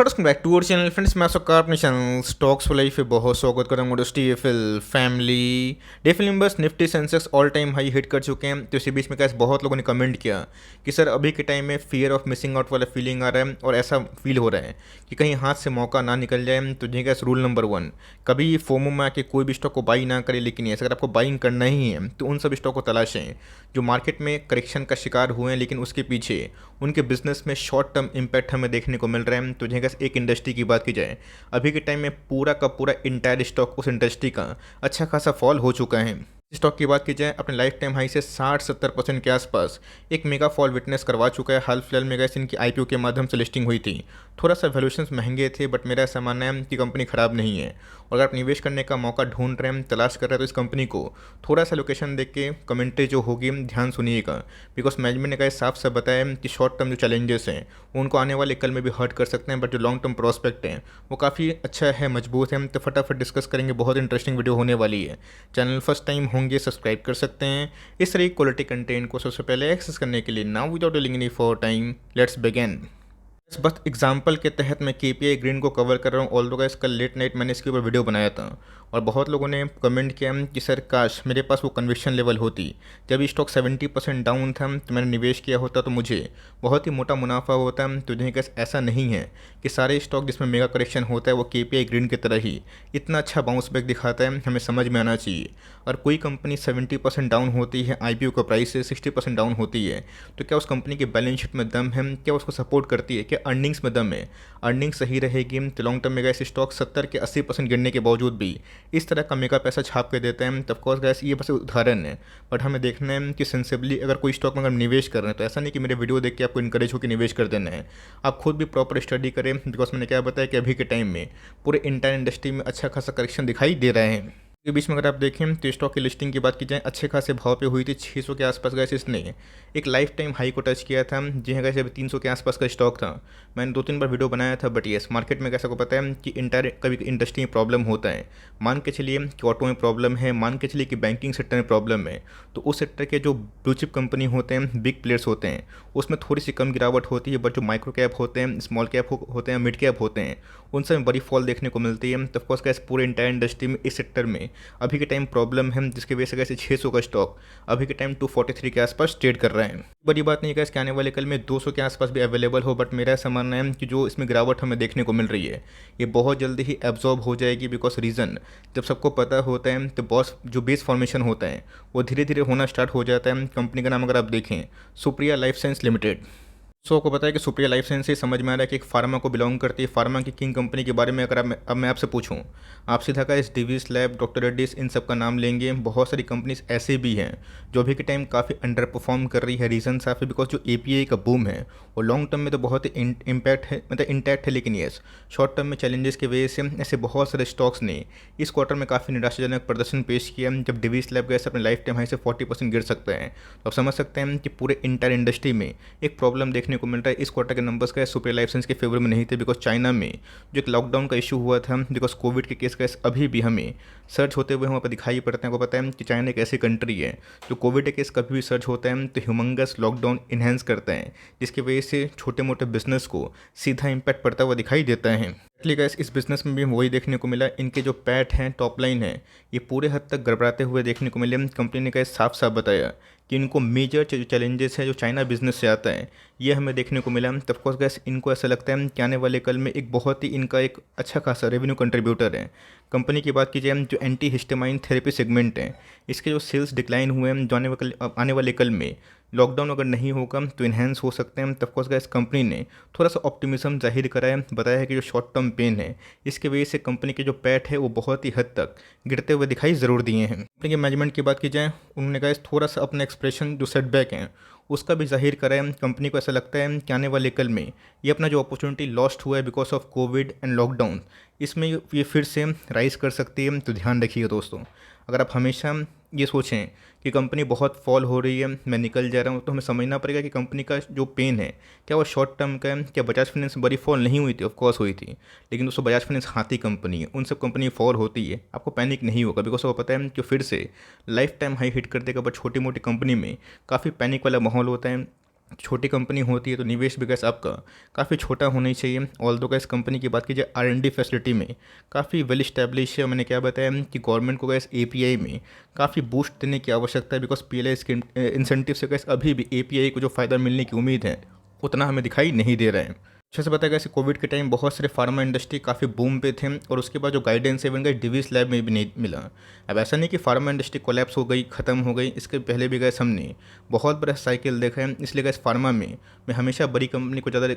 नमस्कार दोस्तों, back to our channel friends. मैं आपका अपने चैनल स्टॉक्स फॉर लाइफ पे बहुत स्वागत करता हूँ। दोस्तों टीएफएल फैमिली डेफिल numbers Nifty Sensex all time high hit कर चुके हैं। तो इसी बीच में कैसे बहुत लोगों ने कमेंट किया कि सर अभी के टाइम में फियर ऑफ मिसिंग आउट वाला फीलिंग आ रहा है और ऐसा फील हो रहा है कि कहीं हाथ से मौका ना निकल जाए। तो जी कैसे रूल नंबर 1, कभी फोमो में आके कोई भी स्टॉक को बाई ना करे, लेकिन अगर आपको बाइंग करना ही है तो उन सब स्टॉक को तलाशें जो मार्केट में करेक्शन का शिकार हुए हैं, लेकिन उसके पीछे उनके बिजनेस में शॉर्ट टर्म इम्पैक्ट हमें देखने को मिल रहा है। तो जैसे एक इंडस्ट्री की बात की जाए, अभी के टाइम में पूरा का पूरा इंटायर स्टॉक उस इंडस्ट्री का अच्छा खासा फॉल हो चुका है। स्टॉक की बात की जाए, अपने लाइफ टाइम हाई से 60-70% के आसपास एक मेगा फॉल विटनेस करवा चुका है। हाल फिलहाल में गैस इनकी आईपीओ के माध्यम से लिस्टिंग हुई थी। थोड़ा सा वैल्यूएशंस महंगे थे, बट मेरा ऐसा मानना है कि कंपनी खराब नहीं है। और अगर आप निवेश करने का मौका ढूंढ रहे हैं, तलाश कर रहे हैं, तो इस कंपनी को थोड़ा सा लोकेशन देख के कमेंट्री जो होगी ध्यान सुनिएगा। बिकॉज मैनेजमेंट ने कहा साफ साफ बताया कि शॉर्ट टर्म जो चैलेंजेस हैं उनको आने वाले कल में भी हर्ट कर सकते हैं, बट जो लॉन्ग टर्म प्रोस्पेक्ट है वो काफ़ी अच्छा है, मजबूत है। तो फटाफट डिस्कस करेंगे, बहुत इंटरेस्टिंग वीडियो होने वाली है। चैनल फर्स्ट टाइम होंगे सब्सक्राइब कर सकते हैं इस तरह की क्वालिटी कंटेंट को सबसे पहले एक्सेस करने के लिए। Now without delaying any for time, let's begin. बस एग्जाम्पल के तहत मैं केपीआई ग्रीन को कवर कर रहा हूँ। ऑल दो गाइस कल लेट नाइट मैंने इसके ऊपर वीडियो बनाया था और बहुत लोगों ने कमेंट किया कि सर काश मेरे पास वो कन्विक्शन लेवल होती। जब स्टॉक 70% डाउन था तो मैंने निवेश किया होता तो मुझे बहुत ही मोटा मुनाफा होता। तो गाइस ऐसा नहीं है कि सारे स्टॉक जिसमें मेगा करेक्शन होता है वो केपीआई ग्रीन की तरह ही इतना अच्छा बाउंस बैक दिखाता है, हमें समझ में आना चाहिए। और कोई कंपनी 70% डाउन होती है, आईपीओ का प्राइस से 60% डाउन होती है, तो क्या उस कंपनी के बैलेंस शीट में दम है? क्या उसको सपोर्ट करती है? क्या अर्निंग्स में दम है? अर्निंग्स सही रहेगी तो लॉन्ग टर्म में गैस स्टॉक 70 के 80% गिरने के बावजूद भी इस तरह का मेगा पैसा छाप के देते हैं। तब कोर्स गैस ये बस उदाहरण है, बट हमें देखना है कि सेंसिबली अगर कोई स्टॉक में अगर निवेश कर रहे हैं तो ऐसा नहीं कि मेरे वीडियो देख के आपको इनकरेज होकर निवेश कर देना है। आप खुद भी प्रॉपर स्टडी करें, बिकॉज मैंने क्या बताया कि अभी के टाइम में पूरे इंटायर इंडस्ट्री में अच्छा खासा करेक्शन दिखाई दे रहा है। के बीच में अगर आप देखें तो स्टॉक की लिस्टिंग की बात की जाए, अच्छे खासे भाव पे हुई थी, 600 के आसपास गैस इसने एक लाइफ टाइम हाई को टच किया था। जी हाँ गैस, अभी 300 के आसपास का स्टॉक था। मैंने 2-3 बार वीडियो बनाया था, बट येस मार्केट में कैसा को पता है कि इंटायर कभी इंडस्ट्री में प्रॉब्लम होता है। मान के चलिए कि ऑटो में प्रॉब्लम है, मान के चलिए कि बैंकिंग सेक्टर में प्रॉब्लम है, तो उस सेक्टर के जो ब्लू चिप कंपनी होते हैं, बिग प्लेयर्स होते हैं, उसमें थोड़ी सी कम गिरावट होती है। बट जो माइक्रो कैप होते हैं, स्मॉल कैप होते हैं, मिड कैप होते हैं, उन सब में बड़ी फॉल देखने को मिलती है। तो ऑफकोर्स गैस पूरे इंटायर इंडस्ट्री में इस सेक्टर में अभी के टाइम प्रॉब्लम है, जिसकी वजह से कैसे 600 का स्टॉक अभी के टाइम 243 के आसपास ट्रेड कर रहे हैं। बड़ी बात नहीं है कि आने वाले कल में 200 के आसपास भी अवेलेबल हो, बट मेरा ऐसा मानना है कि जो इसमें गिरावट हमें देखने को मिल रही है ये बहुत जल्दी ही एब्जॉर्ब हो जाएगी। बिकॉज रीज़न जब सबको पता होता है तो बॉस जो बेस फॉर्मेशन होता है वो धीरे धीरे होना स्टार्ट हो जाता है। कंपनी का नाम अगर आप देखें, सुप्रिया लाइफ साइंस लिमिटेड। सो को पता है कि सुप्रिया लाइफ साइंस से समझ में आ रहा है कि एक फार्मा को बिलोंग करती है। फार्मा की किंग कंपनी के बारे में अगर अब मैं आपसे पूछूं, आप सीधा का इस डिवीज लैब, डॉक्टर रेड्डीज, इन सब का नाम लेंगे। बहुत सारी कंपनीज ऐसे भी हैं जो अभी के टाइम काफ़ी अंडर परफॉर्म कर रही है। रीज़न साफ है, बिकॉज जो एपीआई का बूम है वो लॉन्ग टर्म में तो बहुत ही इम्पैक्ट है, मतलब इंटैक्ट है, लेकिन येस शॉर्ट टर्म में चैलेंजेस की वजह से ऐसे बहुत सारे स्टॉक्स ने इस क्वार्टर में काफ़ी निराशाजनक प्रदर्शन पेश किया। जब डिवीज लैब गए अपने लाइफ टाइम हाई से 40% गिर सकते हैं, तो आप समझ सकते हैं कि पूरे इंटायर इंडस्ट्री में एक प्रॉब्लम देखने को मिल रहा है। इस क्वार्टर के नंबर्स का सुपर लाइफ साइंस के फेवर में नहीं थे, बिकॉज चाइना में जो एक लॉकडाउन का इशू हुआ था, बिकॉज कोविड के केस का अभी भी हमें सर्च होते हुए वहाँ पर दिखाई पड़ते हैं। आपको पता है कि चाइना एक ऐसी कंट्री है जो कोविड के केस कभी भी सर्च होता है तो ह्यूमंगस लॉकडाउन इन्हेंस करते हैं, जिसकी वजह से छोटे मोटे बिजनेस को सीधा इम्पैक्ट पड़ता हुआ दिखाई देता है। गाइस इस बिजनेस में भी वही देखने को मिला, इनके जो पैट हैं, टॉप लाइन है, ये पूरे हद तक गड़बड़ाते हुए देखने को मिले। कंपनी ने कहा साफ साफ बताया कि इनको मेजर जो चैलेंजेस है जो चाइना बिजनेस से आता है ये हमें देखने को मिला। तब कोर्स गैस इनको ऐसा लगता है कि आने वाले कल में एक बहुत ही इनका एक अच्छा खासा रेवेन्यू कंट्रीब्यूटर है। कंपनी की बात की जाए, जो एंटी हिस्टामाइन थेरेपी सेगमेंट है, इसके जो सेल्स डिक्लाइन हुए हैं, जो आने वाले कल में लॉकडाउन अगर नहीं होगा तो इन्हेंस हो सकते हैं। तब कोर्स गैस कंपनी ने थोड़ा सा ऑप्टिमिज्म जाहिर करा है, बताया है कि जो शॉर्ट टर्म पेन है इसके वजह से कंपनी के जो पैट है वो बहुत ही हद तक गिरते हुए दिखाई ज़रूर दिए हैं। कंपनी के मैनेजमेंट की बात की जाए, उन्होंने कहा थोड़ा सा अपना एक्सप्रेशन जो सेटबैक हैं उसका भी जाहिर करा है। कंपनी को ऐसा लगता है कि आने वाले कल में ये अपना जो अपॉर्चुनिटी लॉस्ट हुआ है because of Covid and lockdown, इसमें ये फिर से राइज कर सकती है। तो ध्यान रखिएगा दोस्तों, अगर आप हमेशा ये सोचें कि कंपनी बहुत फॉल हो रही है, मैं निकल जा रहा हूँ, तो हमें समझना पड़ेगा कि कंपनी का जो पेन है क्या वो शॉर्ट टर्म का है। क्या बजाज फाइनेंस बड़ी फॉल नहीं हुई थी? ऑफ कोर्स हुई थी, लेकिन दोस्तों बजाज फाइनेंस हाथी कंपनी है, उन सब कंपनी फॉल होती है, आपको पैनिक नहीं होगा, बिकॉज वो पता है कि फिर से लाइफ टाइम हाई हिट कर देगा। बट छोटी मोटी कंपनी में काफ़ी पैनिक वाला माहौल होता है। छोटी कंपनी होती है तो निवेश भी गैस आपका काफ़ी छोटा होना ही चाहिए। ऑल्दो गैस कंपनी की बात की जाए R&D फैसिलिटी में काफ़ी वेल इस्टेब्लिश है। मैंने क्या बताया कि गवर्नमेंट को गैस API में काफ़ी बूस्ट देने की आवश्यकता है, बिकॉज PLI स्कीम इंसेंटिव से गैस अभी भी API को जो फ़ायदा मिलने की उम्मीद है उतना हमें दिखाई नहीं दे रहा है। अच्छे से बताया गया कोविड के टाइम बहुत सारे फार्मा इंडस्ट्री काफ़ी बूम पे थे, और उसके बाद जो गाइडेंस है इवन डिवीज़ लैब में भी नहीं मिला। अब ऐसा नहीं कि फार्मा इंडस्ट्री कोलैप्स हो गई, ख़त्म हो गई, इसके पहले भी गैस हमने बहुत बड़ा साइकिल देखा है। इसलिए गैस फार्मा में मैं हमेशा बड़ी कंपनी को ज़्यादा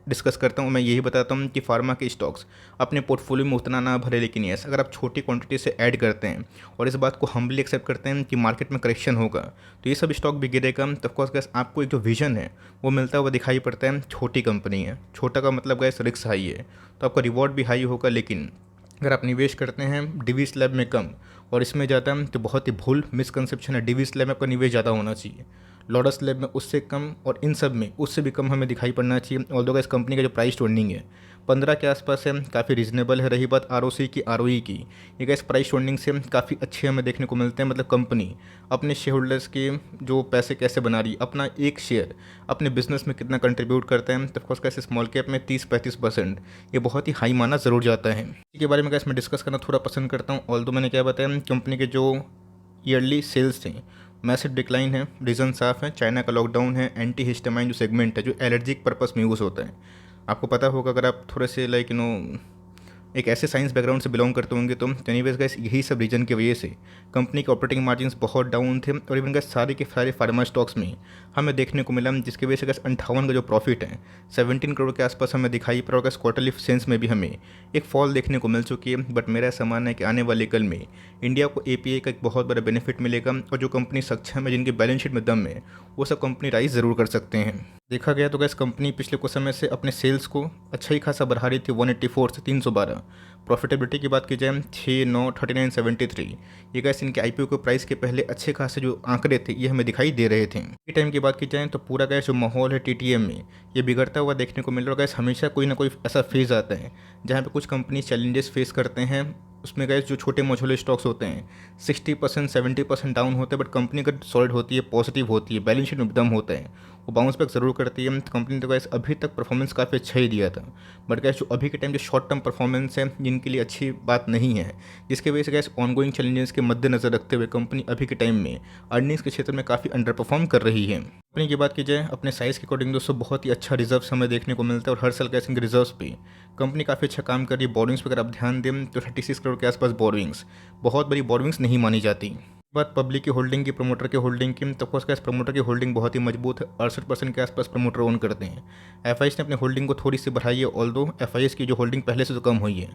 डिस्कस करता हूँ। मैं यही बताता हूँ कि फार्मा के स्टॉक्स अपने पोर्टफोलियो में उतना ना भरे, लेकिन यस अगर आप छोटी क्वांटिटी से ऐड करते हैं और इस बात को हम्बली एक्सेप्ट करते हैं कि मार्केट में करेक्शन होगा तो ये सब स्टॉक भी गिरेगा। तो ऑफकोर्स गैस आपको एक जो विजन है वो मिलता हुआ दिखाई पड़ता है। छोटी कंपनी है, छोटा का मतलब गैस रिस्क हाई है, तो आपका रिवॉर्ड भी हाई होगा। लेकिन अगर आप निवेश करते हैं डिवीज लैब में कम और इसमें ज़्यादा, तो बहुत ही भूल मिसकंसेप्शन है। डिवीज लैब में आपका निवेश ज़्यादा होना चाहिए, लॉडस लैब में उससे कम, और इन सब में उससे भी कम हमें दिखाई पड़ना चाहिए। ऑल्दो इस कंपनी का जो प्राइस टू अर्निंग है 15 के आसपास है, काफ़ी रीजनेबल है। रही बात ROC की, ROE की, ये इस प्राइस टू अर्निंग से काफ़ी अच्छे हमें देखने को मिलते हैं। मतलब कंपनी अपने शेयर होल्डर्स के जो पैसे कैसे बना रही है, अपना एक शेयर अपने बिजनेस में कितना कंट्रीब्यूट करते हैं। तो ऑफकोर्स कैसे स्मॉल कैप में 30-35% ये बहुत ही हाई माना ज़रूर जाता है। इसके बारे में कैसे मैं डिस्कस करना थोड़ा पसंद करता हूँ। ऑल्दो मैंने क्या बताया, कंपनी के जो ईयरली सेल्स थे मैसिव डिक्लाइन है, रीज़न साफ है, चाइना का लॉकडाउन है, एंटी हिस्टामाइन जो सेगमेंट है जो एलर्जिक पर्पस में यूज़ होता है। आपको पता होगा अगर आप थोड़े से लाइक एक ऐसे साइंस बैकग्राउंड से बिलोंग करते होंगे तो एनीवेज गाइस यही सब रीजन की वजह से कंपनी के ऑपरेटिंग मार्जिन्स बहुत डाउन थे, और इवन गाइस सारे के सारे फार्मा स्टॉक्स में हमें देखने को मिला, जिसकी वजह से गाइस 58 का जो प्रॉफिट है 17 करोड़ के आसपास हमें दिखाई पड़ा। गाइस क्वार्टरली सेंस में भी हमें एक फॉल देखने को मिल चुकी है। बट मेरा ऐसा मानना है कि आने वाले कल में इंडिया को API का एक बहुत बड़ा बेनिफिट मिलेगा, और जो कंपनी सक्षम है, जिनके बैलेंस शीट में दम है, वो सब कंपनी राइज ज़रूर कर सकते हैं। देखा गया तो गैस कंपनी पिछले कुछ समय से अपने सेल्स को अच्छा ही खासा बढ़ा रही थी, 184 से 312। प्रॉफिटेबिलिटी की बात की जाए 6, 9, 39, 73, ये गैस इनके IPO के प्राइस के पहले अच्छे खासे जो आंकड़े थे ये हमें दिखाई दे रहे थे। ये टाइम की बात की जाए तो पूरा गैस जो माहौल है TTM में ये बिगड़ता हुआ देखने को मिल रहा है। गैस हमेशा कोई ना कोई ऐसा फेज़ आता है जहाँ पे कुछ कंपनी चैलेंजेस फेस करते हैं। उसमें गैस जो छोटे मझोले स्टॉक्स होते हैं 60% 70% डाउन होते हैं, बट कंपनी अगर सॉलिड होती है, पॉजिटिव होती है, बैलेंस शीट में एकदम होता है, वो बाउंस बैक ज़रूर करती है। कंपनी तो गैस अभी तक परफॉर्मेंस काफ़ी अच्छा ही दिया था, बट गैस जो अभी के टाइम जो शॉर्ट टर्म परफॉर्मेंस है जिनके लिए अच्छी बात नहीं है, जिसकी वजह से गैस ऑनगोइंग चैलेंजेस के मद्देनजर रखते हुए कंपनी अभी के टाइम में अर्निंग्स के क्षेत्र में काफ़ी अंडर परफॉर्म कर रही है। कंपनी की बात की जाए अपने साइज़ के अकॉर्डिंग दोस्तों बहुत ही अच्छा रिजर्व्स हमें देखने को मिलता है, और हर साल गैस इनके रिजर्व्स पे कंपनी काफ़ी अच्छा काम कर रही है। बोरिंग्स पर अगर आप ध्यान दें तो 36 करोड़ के आसपास बोरिंग्स बहुत बड़ी बोरिंग्स नहीं मानी जाती। बात पब्लिक की होल्डिंग की, प्रमोटर के होल्डिंग की, तो ऑफकोर्स प्रमोटर की होल्डिंग बहुत ही मजबूत है, 68% के आसपास प्रमोटर ओन करते हैं। FIs ने अपनी होल्डिंग को थोड़ी सी बढ़ाई है, ऑल्दो FIs की जो होल्डिंग पहले से तो कम हुई है,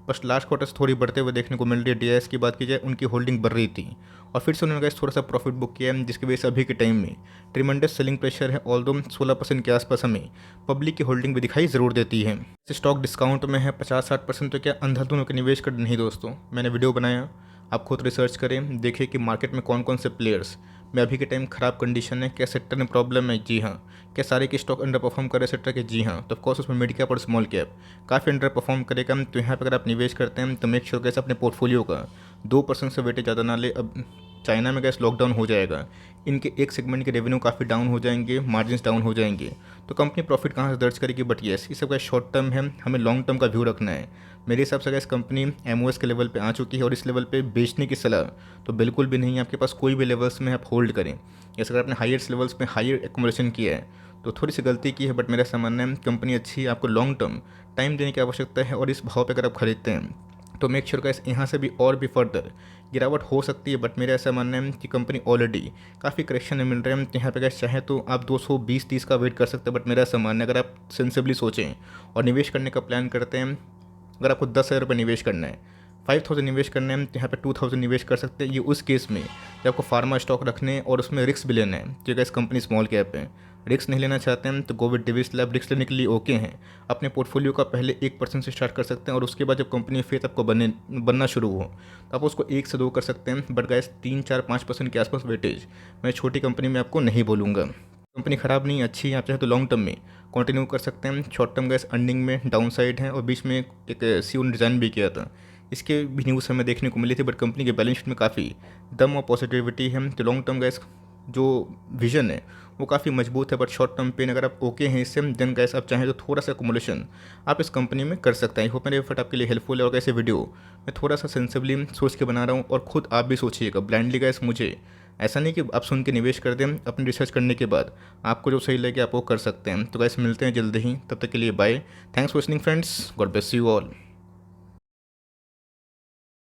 बस लास्ट क्वार्टर से थोड़ी बढ़ते हुए देखने को मिल रही है। DIS की बात की जाए उनकी होल्डिंग बढ़ रही थी और फिर से उन्होंने थोड़ा सा प्रॉफिट बुक किया है, जिसकी वजह से अभी के टाइम में ट्रिमेंडस सेलिंग प्रेशर है। ऑल्दो 16% के आसपास हमें पब्लिक की होल्डिंग भी दिखाई ज़रूर देती है। स्टॉक डिस्काउंट में है 50-60%, तो क्या अंधाधुन के निवेश कर नहीं दोस्तों। मैंने वीडियो बनाया, आप खुद रिसर्च करें, देखिए कि मार्केट में कौन कौन से प्लेयर्स में अभी के टाइम ख़राब कंडीशन है, क्या सेक्टर में प्रॉब्लम है, जी हाँ, क्या सारे के स्टॉक अंडर परफॉर्म कर रहे सेक्टर के, जी हाँ, तो ऑफकोर्स उसमें मिड कैप और स्मॉल कैप काफ़ी अंडर परफॉर्म करेगा। तो यहाँ पर अगर आप निवेश करते हैं तो मेक श्योर कैसे अपने पोर्टफोलियो का 2% से वेटेज ज़्यादा ना ले। अब चाइना में गैस लॉकडाउन हो जाएगा, इनके एक सेगमेंट के रेवेन्यू काफ़ी डाउन हो जाएंगे, मार्जिन्स डाउन हो जाएंगे, तो कंपनी प्रॉफिट कहाँ से दर्ज करेगी। बट येस ये सब का शॉर्ट टर्म है, हमें लॉन्ग टर्म का व्यू रखना है। मेरे हिसाब से गैस कंपनी MOS के लेवल पे आ चुकी है, और इस लेवल पे बेचने की सलाह तो बिल्कुल भी नहीं है। आपके पास कोई भी लेवल्स में आप होल्ड करें, जैसे अगर आपने हाईएस्ट लेवल्स में हायर एक्यूमुलेशन किया है तो थोड़ी सी गलती की है, बट मेरा ऐसा मानना है कंपनी अच्छी है, आपको लॉन्ग टर्म टाइम देने की आवश्यकता है, और इस भाव पर अगर आप खरीदते हैं तो मेक श्योर गाइस यहाँ से भी और भी फर्दर गिरावट हो सकती है। बट मेरा ऐसा मानना है कि कंपनी ऑलरेडी काफ़ी करेक्शन में मिल रहे हैं, यहाँ पे गाइस चाहे तो आप 220-30 का वेट कर सकते हैं। बट मेरा ऐसा मानना है अगर आप सेंसिबली सोचें और निवेश करने का प्लान करते हैं, अगर आपको 10,000 रुपये निवेश करना है, 5,000 निवेश करना है, तो यहाँ पे 2,000 निवेश कर सकते हैं। ये उस केस में जब आपको फार्मा स्टॉक रखने हैं और उसमें रिस्क भी लेना है, जो गाइस कंपनी स्मॉल कैप है, रिस्क नहीं लेना चाहते हैं तो go with Divi's Lab, risk लेने के लिए ओके हैं। अपने पोर्टफोलियो का पहले 1% से स्टार्ट कर सकते हैं, और उसके बाद जब कंपनी फेथ आपको बनना शुरू हो तो आप उसको 1 से 2 कर सकते हैं। बट गाइस 3-4-5% के आसपास वेटेज मैं छोटी कंपनी में आपको नहीं बोलूँगा। कंपनी ख़राब नहीं, अच्छी है, आप चाहे तो लॉन्ग टर्म में कंटिन्यू कर सकते हैं। शॉर्ट टर्म गैस अर्निंग में डाउन साइड है, और बीच में एक CEO ने डिज़ाइन भी किया था, इसके भी न्यूज़ हमें देखने को मिली थी। बट कंपनी के बैलेंस शीट में काफ़ी दम और पॉजिटिविटी है, तो लॉन्ग टर्म गैस जो विजन है वो काफ़ी मजबूत है, बट शॉर्ट टर्म पेन अगर आप ओके हैं इससे, देन गैस आप चाहें तो थोड़ा सा एकोमोडेशन आप इस कंपनी में कर सकते हैं। आई होप मेरे एफर्ट आपके लिए हेल्पफुल है। और कैसे वीडियो मैं थोड़ा सा सेंसिबली सोच के बना रहा हूँ, और खुद आप भी सोचिएगा ब्लाइंडली गैस। मुझे ऐसा नहीं कि आप सुन के निवेश कर दें, अपनी रिसर्च करने के बाद आपको जो सही लगे आप वो कर सकते हैं। तो गैस मिलते हैं जल्दी ही, तब तक के लिए bye. Thanks for listening friends, God bless you all.